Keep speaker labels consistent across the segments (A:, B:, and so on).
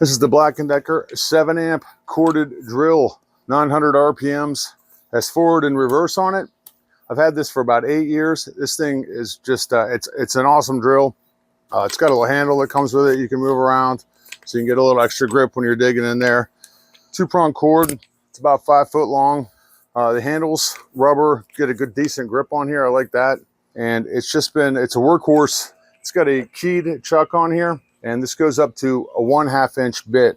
A: This is the Black & Decker 7-amp corded drill, 900 RPMs. Has forward and reverse on it. I've had this for about 8 years. This thing is just, it's an awesome drill. It's got a little handle that comes with it. You can move around so you can get a little extra grip when you're digging in there. 2-prong cord. It's about 5 foot long. The handles, rubber, get a good decent grip on here. I like that. And it's a workhorse. It's got a keyed chuck on here, and this goes up to a 1/2 inch bit,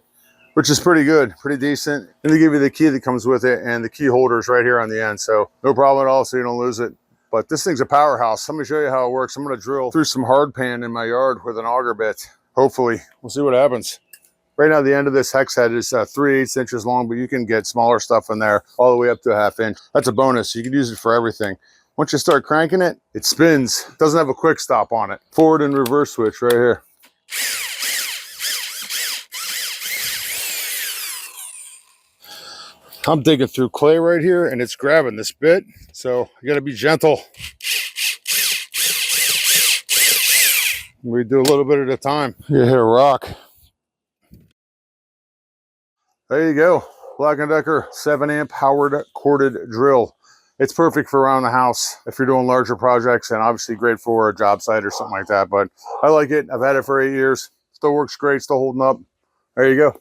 A: which is pretty good, pretty decent. And they give you the key that comes with it, and the key holders right here on the end. So no problem at all, so you don't lose it. But this thing's a powerhouse. Let me show you how it works. I'm gonna drill through some hard pan in my yard with an auger bit. Hopefully, we'll see what happens. Right now, the end of this hex head is 3/8 inches long, but you can get smaller stuff in there all the way up to a 1/2 inch. That's a bonus. You can use it for everything. Once you start cranking it, it spins. It doesn't have a quick stop on it. Forward and reverse switch right here. I'm digging through clay right here, and it's grabbing this bit, so you gotta be gentle. We do a little bit at a time. You hit a rock. There you go. Black & Decker 7-amp Howard corded drill. It's perfect for around the house if you're doing larger projects, and obviously great for a job site or something like that. But I like it. I've had it for 8 years. Still works great, still holding up. There you go.